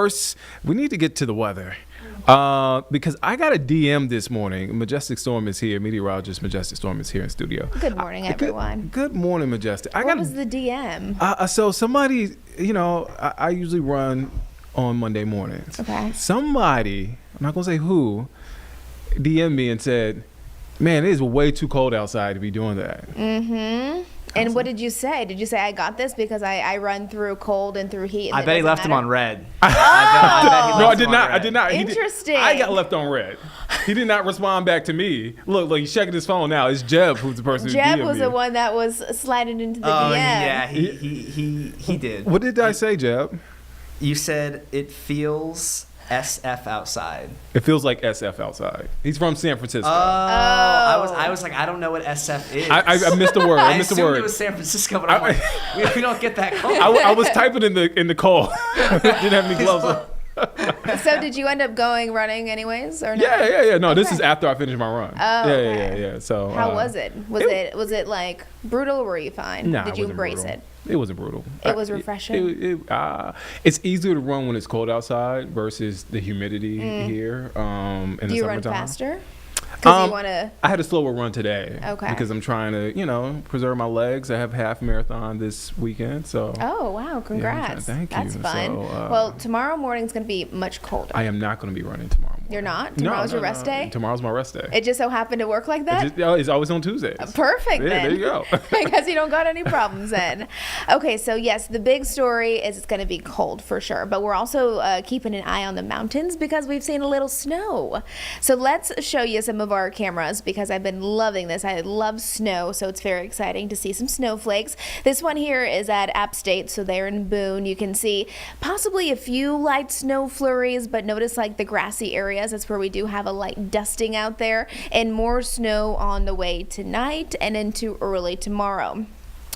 First, we need to get to the weather. Because I got a DM this morning. Majestic Storm is here. Meteorologist Majestic Storm is here in studio. Good morning, everyone. Good morning, Majestic. What was the DM? So somebody, I usually run on Monday mornings. Okay. Somebody, I'm not going to say who, DM'd me and said, man, it is way too cold outside to be doing that. Mm-hmm. And what did you say? Did you say, I got this because I run through cold and through heat? And I bet he left him on red. No, I did not. I did not. Interesting. I got left on red. He did not respond back to me. Look, he's checking his phone now. It's Jeb who's the person who DM'd Jeb was me. the one that was sliding into the Oh, DM. yeah, he did. What did I say, Jeb? You said it feels SF outside. It feels like SF outside. He's from San Francisco. I was like, I don't know what SF is. I missed the word. I missed the assumed word. it was San Francisco, but I'm like, we don't get that cold. I was typing in the call. Didn't have any gloves on. So did you end up going running anyways, or no? Yeah. No, this Okay. is after I finished my run. Oh, okay. Yeah. So how was it? Was it like brutal, or were you fine? Nah, Did you it wasn't embrace brutal. it? It wasn't brutal. It was refreshing? It's easier to run when it's cold outside versus the humidity here in the Do you run summertime. faster? Because you want to... I had a slower run today. Okay. Because I'm trying to, preserve my legs. I have half marathon this weekend, so. Oh, wow. Congrats. Thank you. That's fun. So, well, tomorrow morning's going to be much colder. I am not going to be running tomorrow morning. You're not? Tomorrow's your rest day? Tomorrow's my rest day. It just so happened to work like that? It's always on Tuesdays. Perfect, Yeah, then. there you go. I guess you don't got any problems then. Okay, so yes, the big story is it's going to be cold for sure, but we're also keeping an eye on the mountains because we've seen a little snow. So let's show you some of our cameras because I've been loving this. I love snow, so it's very exciting to see some snowflakes. This one here is at App State, so they're in Boone. You can see possibly a few light snow flurries, but notice like the grassy areas, that's where we do have a light dusting out there, and more snow on the way tonight and into early tomorrow.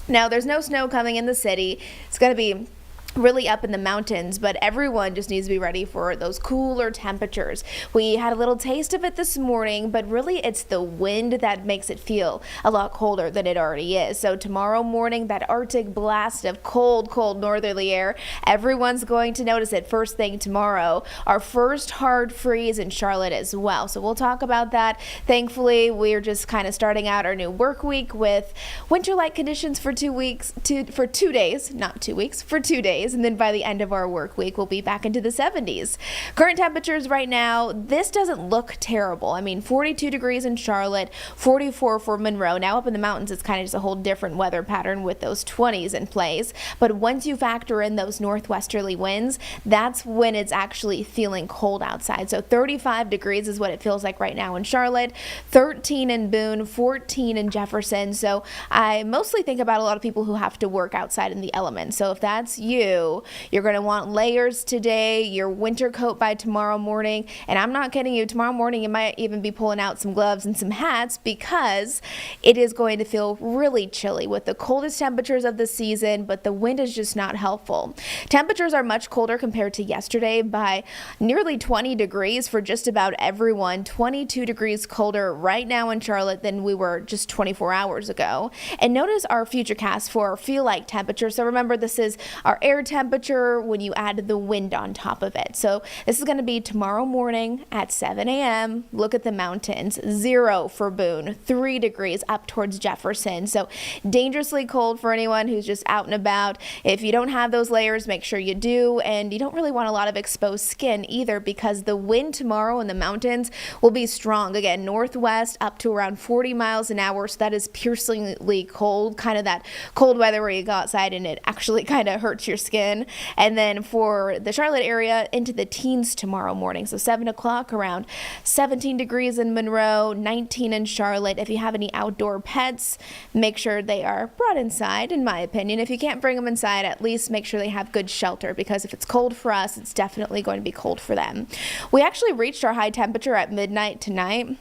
Now, there's no snow coming in the city. It's going to be really up in the mountains, but everyone just needs to be ready for those cooler temperatures. We had a little taste of it this morning, but really it's the wind that makes it feel a lot colder than it already is. So tomorrow morning, that Arctic blast of cold northerly air, everyone's going to notice it first thing tomorrow. Our first hard freeze in Charlotte as well. So we'll talk about that. Thankfully, we're just kind of starting out our new work week with winter-like conditions for 2 days, not 2 weeks, for 2 days. And then by the end of our work week, we'll be back into the 70s. Current temperatures right now, this doesn't look terrible. I mean, 42 degrees in Charlotte, 44 for Monroe. Now up in the mountains, it's kind of just a whole different weather pattern with those 20s in place. But once you factor in those northwesterly winds, that's when it's actually feeling cold outside. So 35 degrees is what it feels like right now in Charlotte, 13 in Boone, 14 in Jefferson. So I mostly think about a lot of people who have to work outside in the elements. So if that's you, you're going to want layers today, your winter coat by tomorrow morning. And I'm not kidding you, tomorrow morning you might even be pulling out some gloves and some hats because it is going to feel really chilly with the coldest temperatures of the season, but the wind is just not helpful. Temperatures are much colder compared to yesterday by nearly 20 degrees for just about everyone. 22 degrees colder right now in Charlotte than we were just 24 hours ago. And notice our futurecast for feel-like temperature. So remember, this is our air temperature when you add the wind on top of it. So this is going to be tomorrow morning at 7 a.m. Look at the mountains. 0 for Boone, 3 degrees up towards Jefferson. So dangerously cold for anyone who's just out and about. If you don't have those layers, make sure you do. And you don't really want a lot of exposed skin either because the wind tomorrow in the mountains will be strong. Again, northwest up to around 40 miles an hour. So that is piercingly cold, kind of that cold weather where you go outside and it actually kind of hurts your skin. And then for the Charlotte area, into the teens tomorrow morning. So 7 o'clock, around 17 degrees in Monroe, 19 in Charlotte. If you have any outdoor pets, make sure they are brought inside, in my opinion. If you can't bring them inside, at least make sure they have good shelter because if it's cold for us, it's definitely going to be cold for them. We actually reached our high temperature at midnight tonight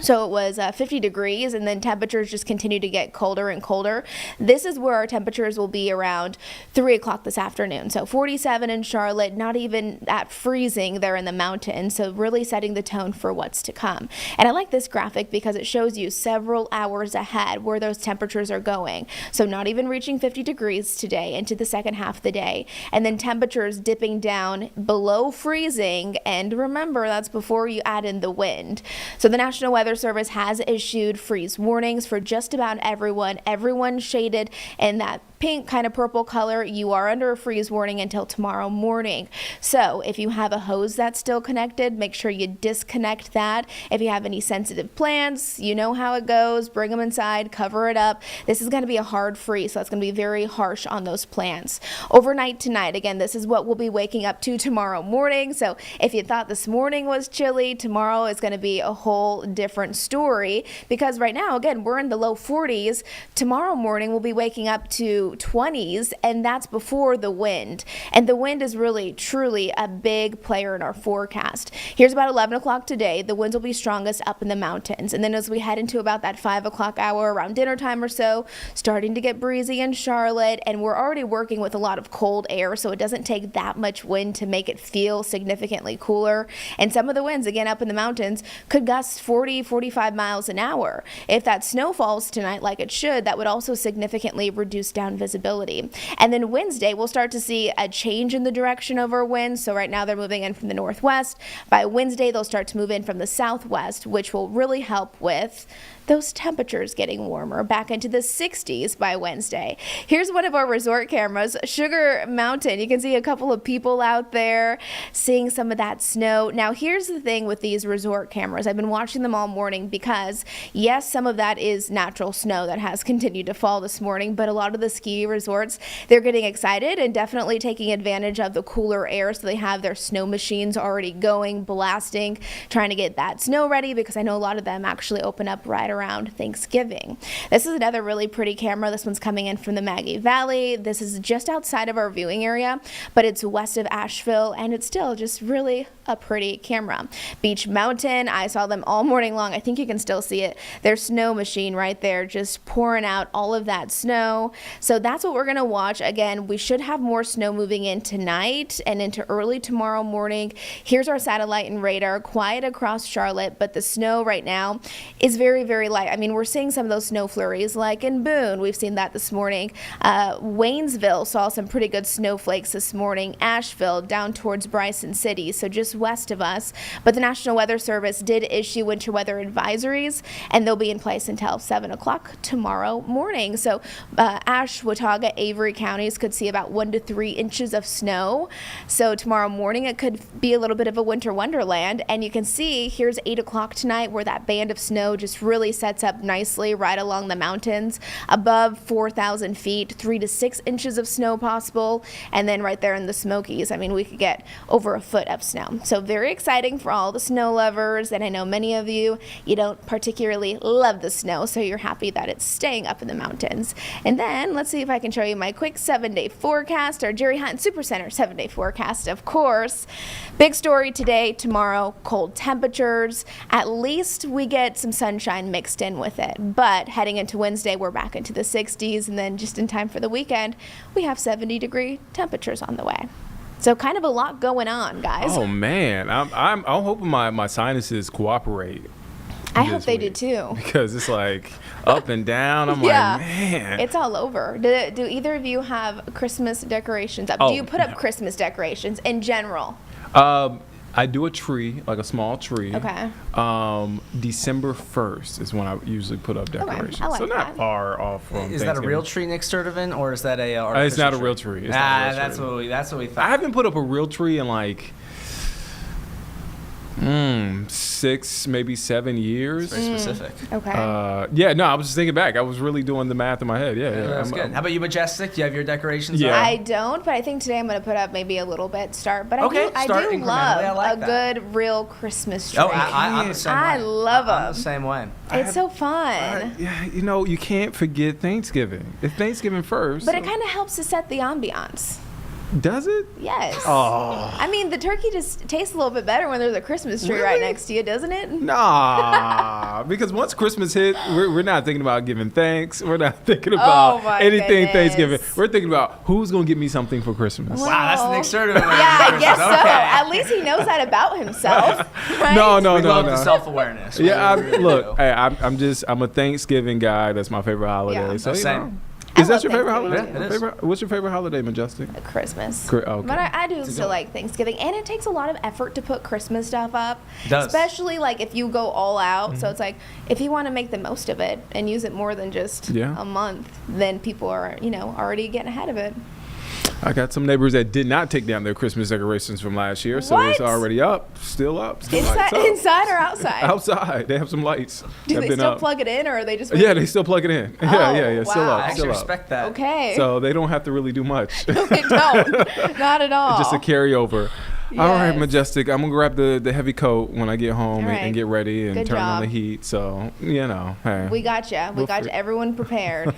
So it was 50 degrees, and then temperatures just continue to get colder and colder. This is where our temperatures will be around 3 o'clock this afternoon. So 47 in Charlotte, not even at freezing there in the mountains. So really setting the tone for what's to come. And I like this graphic because it shows you several hours ahead where those temperatures are going. So not even reaching 50 degrees today into the second half of the day. And then temperatures dipping down below freezing. And remember, that's before you add in the wind. So the National Weather Service has issued freeze warnings for just about everyone. Everyone shaded in that pink kind of purple color. You are under a freeze warning until tomorrow morning. So if you have a hose that's still connected, make sure you disconnect that. If you have any sensitive plants, you know how it goes. Bring them inside, cover it up. This is going to be a hard freeze, so it's going to be very harsh on those plants. Overnight tonight, again, this is what we'll be waking up to tomorrow morning. So if you thought this morning was chilly, tomorrow is going to be a whole different story, because right now, again, we're in the low 40s. Tomorrow morning, we'll be waking up to 20s, and that's before the wind. And the wind is really, truly a big player in our forecast. Here's about 11 o'clock today. The winds will be strongest up in the mountains. And then as we head into about that 5 o'clock hour, around dinner time or so, starting to get breezy in Charlotte, and we're already working with a lot of cold air, so it doesn't take that much wind to make it feel significantly cooler. And some of the winds, again, up in the mountains, could gust 40, 45 miles an hour. If that snow falls tonight like it should, that would also significantly reduce down visibility. And then Wednesday, we'll start to see a change in the direction of our winds. So right now they're moving in from the northwest. By Wednesday, they'll start to move in from the southwest, which will really help with those temperatures getting warmer, back into the 60s by Wednesday. Here's one of our resort cameras, Sugar Mountain. You can see a couple of people out there seeing some of that snow. Now, here's the thing with these resort cameras. I've been watching them all morning because, yes, some of that is natural snow that has continued to fall this morning, but a lot of the ski resorts, they're getting excited and definitely taking advantage of the cooler air, so they have their snow machines already going, blasting, trying to get that snow ready, because I know a lot of them actually open up right around Thanksgiving. This is another really pretty camera. This one's coming in from the Maggie Valley. This is just outside of our viewing area, but it's west of Asheville, and it's still just really a pretty camera. Beach Mountain, I saw them all morning long. I think you can still see it. Their snow machine right there, just pouring out all of that snow. So that's what we're going to watch. Again, we should have more snow moving in tonight and into early tomorrow morning. Here's our satellite and radar, quiet across Charlotte, but the snow right now is very, very light. I mean, we're seeing some of those snow flurries like in Boone. We've seen that this morning. Waynesville saw some pretty good snowflakes this morning. Asheville down towards Bryson City, so just west of us. But the National Weather Service did issue winter weather advisories, and they'll be in place until 7 o'clock tomorrow morning. So Ash, Watauga, Avery counties could see about 1 to 3 inches of snow. So tomorrow morning it could be a little bit of a winter wonderland. And you can see here's 8 o'clock tonight where that band of snow just really sets up nicely right along the mountains. Above 4,000 feet, 3 to 6 inches of snow possible. And then right there in the Smokies, I mean, we could get over a foot of snow. So very exciting for all the snow lovers. And I know many of you don't particularly love the snow, so you're happy that it's staying up in the mountains. And then let's see if I can show you my quick 7-day forecast, our Jerry Hunt Supercenter 7-day forecast, of course. Big story today, tomorrow, cold temperatures. At least we get some sunshine mixed in with it. But heading into Wednesday, we're back into the 60s. And then just in time for the weekend, we have 70-degree temperatures on the way. So kind of a lot going on, guys. Oh, man. I'm hoping my sinuses cooperate. I hope they do too. Because it's like up and down. I'm yeah, like, man. It's all over. Do either of you have Christmas decorations up? Oh, do you put up no. Christmas decorations in general? I do a tree, like a small tree. Okay. December 1st is when I usually put up decorations. I like so not that. far off from Is that a Thanksgiving. real tree, Nick Sturtevant, or is that a It's not a artificial real tree. It's not a real that's tree. that's what we thought. I haven't put up a real tree in like 6, maybe 7 years. Very specific. Okay. Yeah, no, I was just thinking back. I was really doing the math in my head. Yeah. That's good. How about you, Majestic? Do you have your decorations Yeah. up? I don't, but I think today I'm going to put up maybe a little bit start. But Okay, I start do incrementally. love I like a that. good real Christmas tree. Oh, I'm the same way. I love I'm them. the same way. It's so fun. Yeah, you can't forget Thanksgiving. It's Thanksgiving first. But it kind of helps to set the ambiance. Does it? Yes. Oh. I mean, the turkey just tastes a little bit better when there's a Christmas tree right Really? next to you, doesn't it? Nah, because once Christmas hit, we're not thinking about giving thanks. We're not thinking about my anything goodness. Thanksgiving. We're thinking about who's going to get me something for Christmas. Well, Wow, that's the next tournament. Yeah, I guess so. Okay. At least he knows that about himself. Right? No, We love the no. self-awareness. Yeah, We really look, do. hey, I'm a Thanksgiving guy. That's my favorite holiday. Yeah. So, you Same. know. I Is that love your favorite Thanksgiving, holiday? too. Yeah, it is. What's your favorite holiday, Majestic? Christmas. Okay. But I do It's a still good like Thanksgiving, and it takes a lot of effort to put Christmas stuff up. It does. Especially like if you go all out. So it's like if you want to make the most of it and use it more than just Yeah. a month, then people are already getting ahead of it. I got some neighbors that did not take down their Christmas decorations from last year, so it's What? already up, still lights up. Inside or outside? Outside, they have some lights. Do that they been still up. plug it in, or are they just? Yeah, they still plug it in. Yeah, still wow. up, I actually still up. respect that. Okay. So they don't have to really do much. They don't. Not at all. Just a carryover. All right, Yes. Majestic. I'm gonna grab the heavy coat when I get home All and right. get ready and Good turn on the job. heat. So hey. We got you. We Go got for you. it. Everyone prepared.